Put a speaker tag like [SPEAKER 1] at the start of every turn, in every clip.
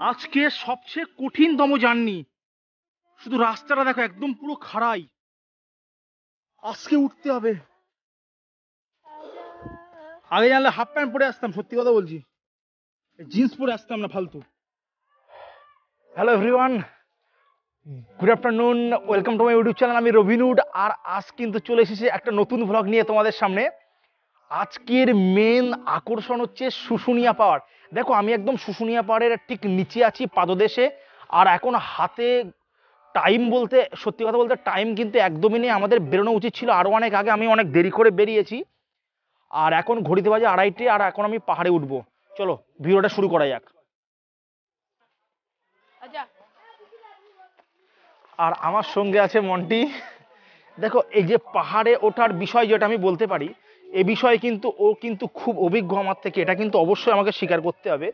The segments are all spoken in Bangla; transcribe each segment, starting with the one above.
[SPEAKER 1] আজকে সবচেয়ে কঠিনতম জার্নি। শুধু রাস্তাটা দেখো একদম পুরো খাড়াই। আজকে উঠতে হবে। আগে জানলে হাফ প্যান্ট পরে আসতাম, সত্যি কথা বলছি, জিন্স পরে আসতাম না ফালতু। Hello everyone, good afternoon, welcome to my YouTube channel. আমি রবিনুড, আর আজ কিন্তু চলে এসেছি একটা নতুন ভ্লগ নিয়ে তোমাদের সামনে। আজকের মেন আকর্ষণ হচ্ছে শুশুনিয়া পাহাড়। দেখো আমি একদম শুশুনিয়া পাহাড়ের ঠিক নিচে আছি পাদদেশে। আর এখন হাতে টাইম বলতে, সত্যি কথা বলতে টাইম কিন্তু একদমই নেই। আমাদের বেরোনো উচিত ছিল আরও অনেক আগে, আমি অনেক দেরি করে বেরিয়েছি। আর এখন ঘড়িতে বাজে 2:30, আর এখন আমি পাহাড়ে উঠবো। চলো ভিডিওটা শুরু করা যাক। আর আমার সঙ্গে আছে মন্টি। দেখো এই যে পাহাড়ে ওঠার বিষয় যেটা আমি বলতে পারি, এ বিষয়ে কিন্তু ও কিন্তু খুব অভিজ্ঞ আমার থেকে, এটা কিন্তু অবশ্যই আমাকে স্বীকার করতে হবে।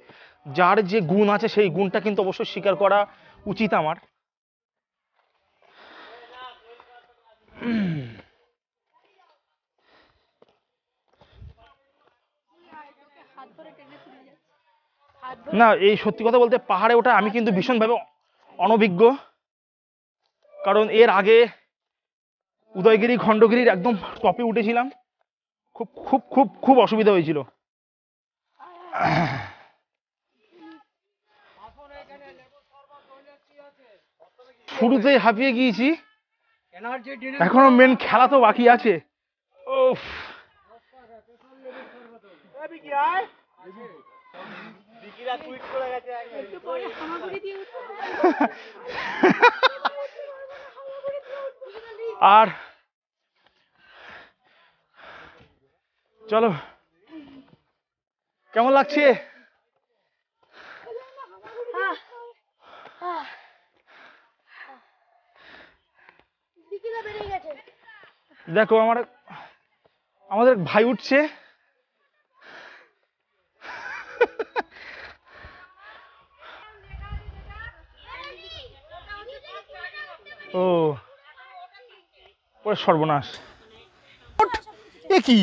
[SPEAKER 1] যার যে গুণ আছে সেই গুণটা কিন্তু অবশ্যই স্বীকার করা উচিত আমার। না, এই সত্যি কথা বলতে পাহাড়ে ওঠা আমি কিন্তু ভীষণভাবে অনভিজ্ঞ। কারণ এর আগে উদয়গিরি খণ্ডগিরির একদম টপে উঠেছিলাম, খুব খুব খুব খুব অসুবিধা হয়েছিল। শুরুতেই হাঁপিয়ে গিয়েছি, এখনো মেন খেলা তো বাকি আছে। উফ। আর চলো, কেমন লাগছে? দেখো আমাদের ভাই উঠছে। ও ওরে সর্বনাশ, এ কি?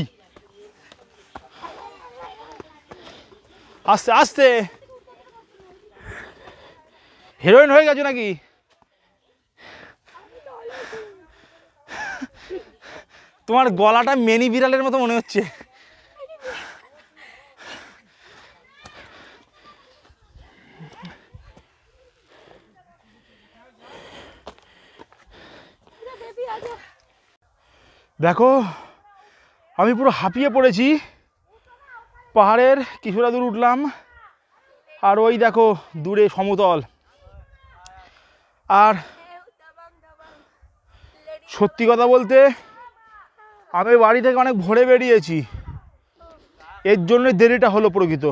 [SPEAKER 1] আস্তে আস্তে, হিরোইন হয়ে গেছো নাকি? তোমার গলাটা মেনি বিড়ালের মতো মনে হচ্ছে। দেখো আমি পুরো হাঁপিয়ে পড়েছি। পাহাড়ের কিছুটা দূর উঠলাম, আর ওই দেখো দূরে সমতল। আর সত্যি কথা বলতে আমি বাড়ি থেকে অনেক ভোরে বেরিয়েছি, এর জন্যই দেরিটা হলো প্রকৃত।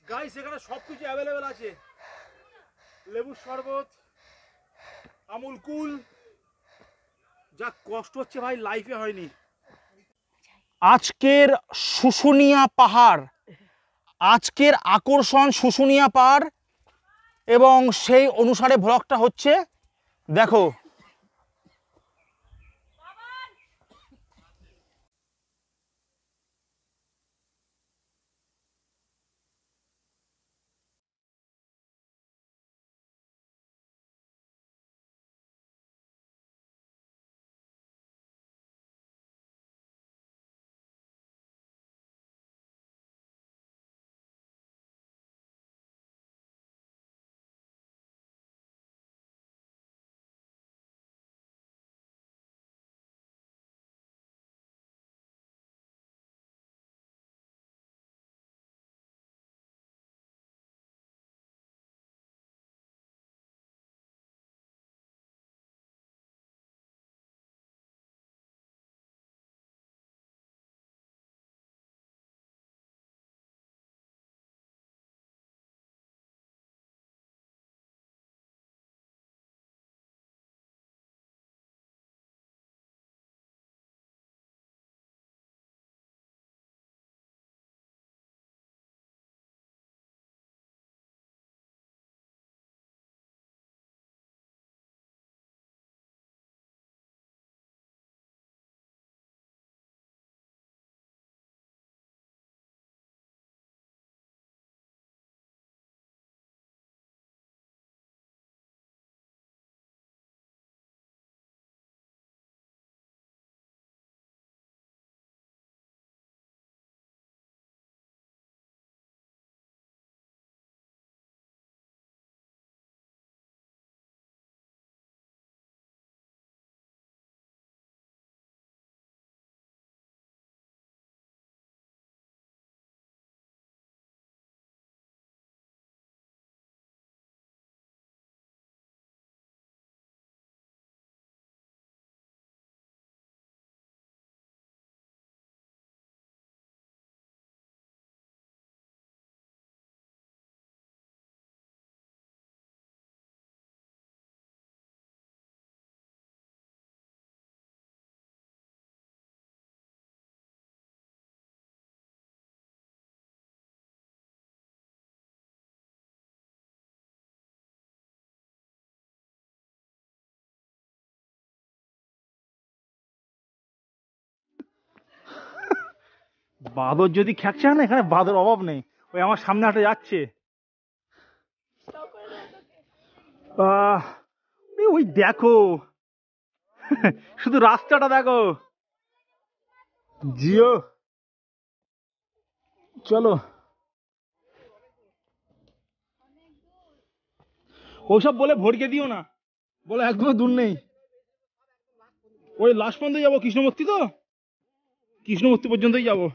[SPEAKER 1] গাইস এখানে সবকিছু অ্যাভেলেবেল আছে, লেবুর শরবত, আমুল কুল। যা কষ্ট হচ্ছে ভাই লাইফে হয়নি। আজকের শুশুনিয়া পাহাড়, আজকের আকর্ষণ শুশুনিয়া পাহাড়, এবং সেই অনুসারে ব্লগটা হচ্ছে। দেখো বাদর যদি খ্যাকছে না, এখানে বাদর অভাব নেই। ওই আমার সামনে হাঁটে যাচ্ছে। ওই দেখো, শুধু রাস্তাটা দেখো। জিও, চলো। ওসব বলে ভরকে দিও না, বলে একদম দূর নেই। ওই লাস্ট পর্যন্ত যাবো, কৃষ্ণমূর্তি তো, কৃষ্ণমূর্তি পর্যন্তই যাবো।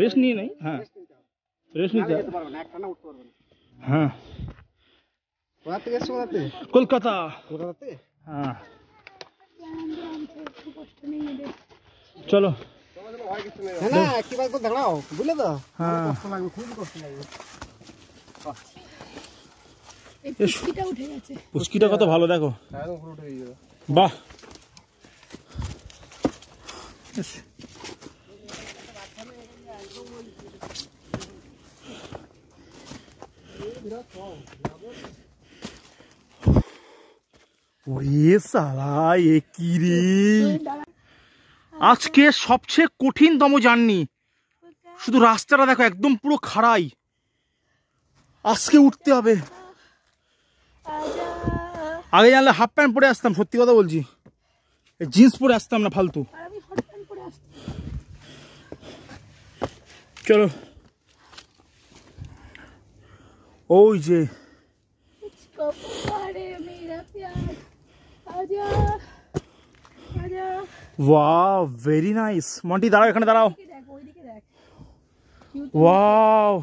[SPEAKER 1] রেস্ট নিয়ে নেই। হ্যাঁ, রেস্ট নিতে হবে। হ্যাঁ, কলকাতা। হ্যাঁ, চলো। পুচকিটা কত ভালো দেখো, বাহ। ওরে সালা, এ কি রে! আজকে সবচেয়ে কঠিনতম জার্নি। শুধু রাস্তাটা দেখো, একদম পুরো খাড়াই। আজকে উঠতে হবে। আগে জানলে হাফ প্যান্ট পরে আসতাম, সত্যি কথা বলছি। জিন্স পরে আসতাম না ফালতু। চলো, ওই যে ওয়াও, ভেরি নাইস। মন্টি দাঁড়াও, এখানে দাঁড়াও। ওয়াও,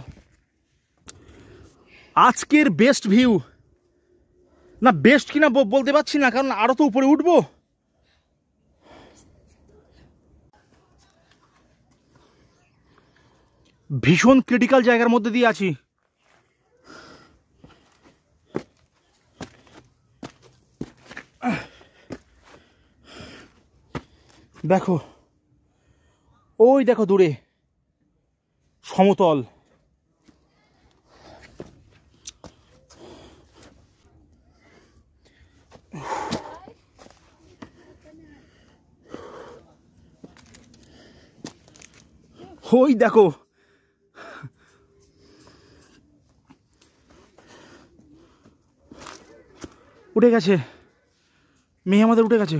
[SPEAKER 1] আজকের বেস্ট ভিউ। না বেস্ট কিনা বলতে পারছি না, কারণ আরো তো উপরে উঠবো। ভীষণ ক্রিটিক্যাল জায়গার মধ্যে দিয়ে আছি। দেখো, ওই দেখো দূরে সমতল। ওই দেখো, উঠে গেছে মেয়ে, আমাদের উঠে গেছে।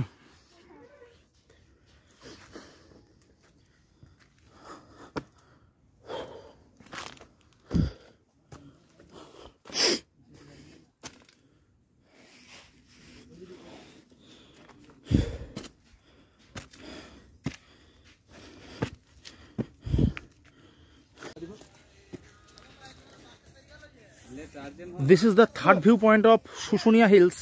[SPEAKER 1] This is the third viewpoint of Shushunia Hills.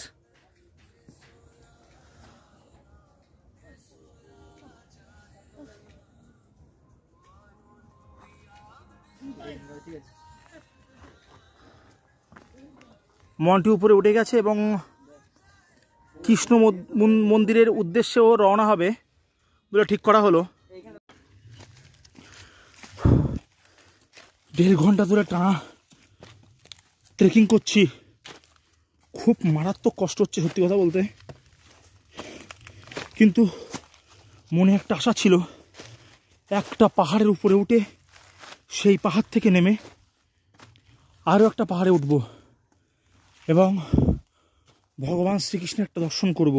[SPEAKER 1] Monty উপরে উঠে গেছে এবং কৃষ্ণ মন্দিরের উদ্দেশ্যেও রওনা হবে বলে ঠিক করা হলো। 1.5 ঘন্টা ধরে টানা ট্রেকিং করছি, খুব মারাত্মক কষ্ট হচ্ছে সত্যি কথা বলতে। কিন্তু মনে একটা আশা ছিল, একটা পাহাড়ের উপরে উঠে সেই পাহাড় থেকে নেমে আরও একটা পাহাড়ে উঠব এবং ভগবান শ্রীকৃষ্ণের একটা দর্শন করব।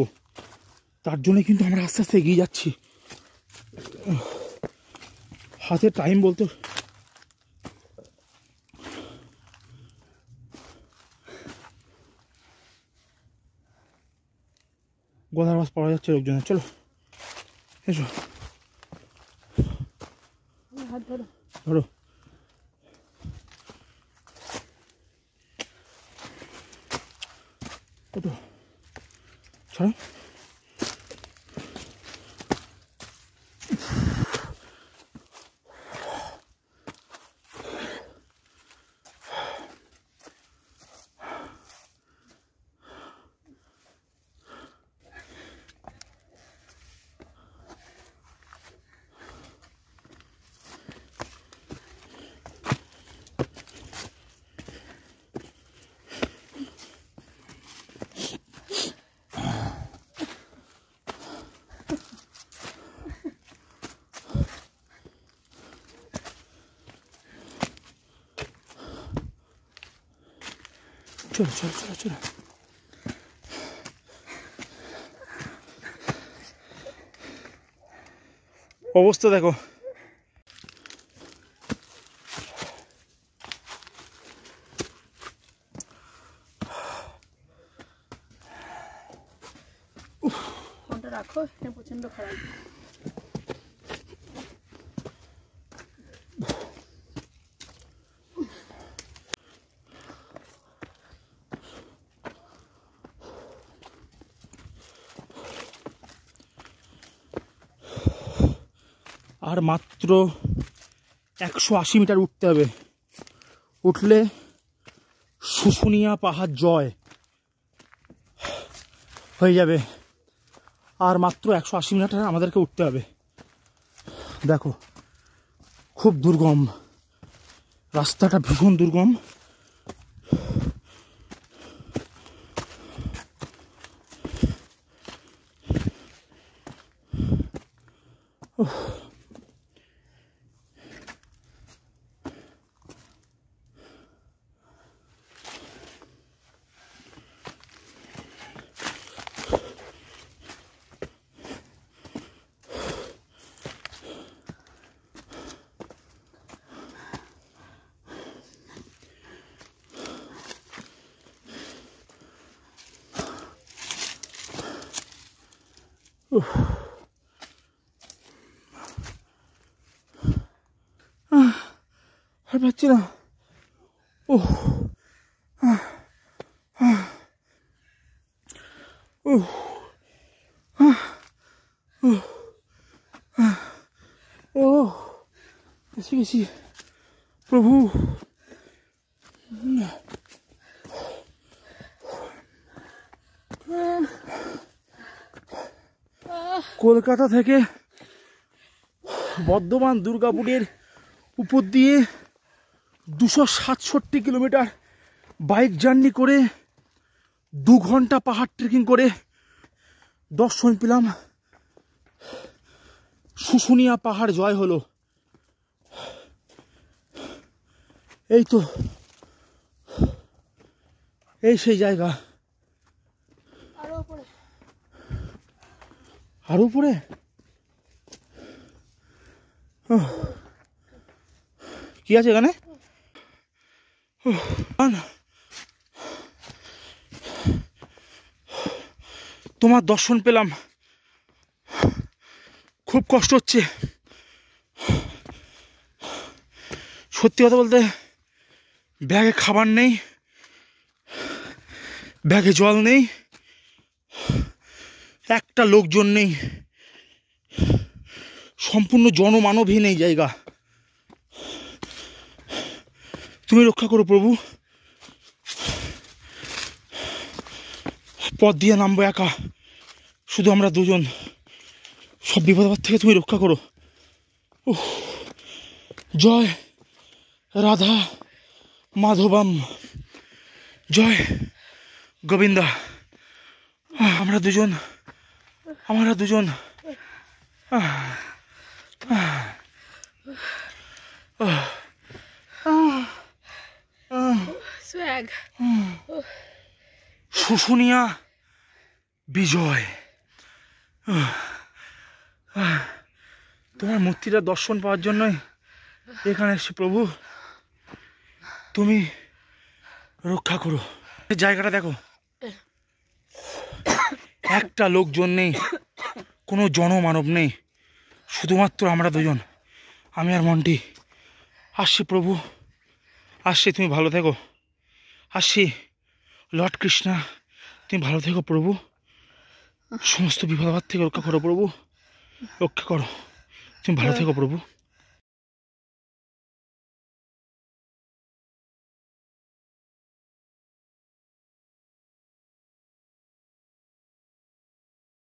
[SPEAKER 1] তার জন্য কিন্তু আমরা আস্তে আস্তে এগিয়ে যাচ্ছি। হাতে টাইম বলতে গলার আওয়াজ পাওয়া যাচ্ছে লোকজনের। চলো এসো, ধরো। ছাড়ো। চলো চলো চলো চলো। অবস্থা দেখো,
[SPEAKER 2] ফোনটা রাখো, প্রচন্ড খারাপ।
[SPEAKER 1] আর মাত্র 180 মিটার উঠতে হবে, উঠলে শুশুনিয়া পাহাড় জয় হয়ে যাবে। আর মাত্র 180 মিটার আমাদেরকে উঠতে হবে। দেখো খুব দুর্গম রাস্তাটা, ভীষণ দুর্গম। আর পাচ্ছি না। এসে গেছি প্রভু। কলকাতা থেকে বর্ধমান দুর্গাপুরের উপর দিয়ে 267 কিলোমিটার বাইক জার্নি করে 2 ঘন্টা পাহাড় ট্রেকিং করে দর্শন পেলাম। শুশুনিয়া পাহাড় জয় হলো। এই তো, এই সেই জায়গা। আরো উপরে কি আছে এখানে? তোমার দর্শন পেলাম, খুব কষ্ট হচ্ছে সত্যি কথা বলতে। ব্যাগে খাবার নেই, ব্যাগে জল নেই, একটা লোকজন নেই, সম্পূর্ণ জনমানবহীন এই জায়গা। তুমি রক্ষা করো প্রভু। পথ দিয়ে নামবো একা, শুধু আমরা দুজন। সব বিপদ থেকে তুমি রক্ষা করো। জয় রাধা মাধবম, জয় গোবিন্দা। আমরা দুজন শুশুনিয়া বিজয়। তোমার মূর্তিটা দর্শন পাওয়ার জন্যই এখানে এসেছি প্রভু। তুমি রক্ষা করো। জায়গাটা দেখো, একটা লোকজন নেই, কোনো জনমানব নেই, শুধুমাত্র আমরা দুজন, আমি আর মন্টি। আসছি প্রভু, আসছি, তুমি ভালো থেকো। আসছি লর্ড কৃষ্ণা, তুমি ভালো থেকো প্রভু। সমস্ত বিপদ থেকে রক্ষা করো প্রভু, রক্ষা করো। তুমি ভালো থেকো প্রভু।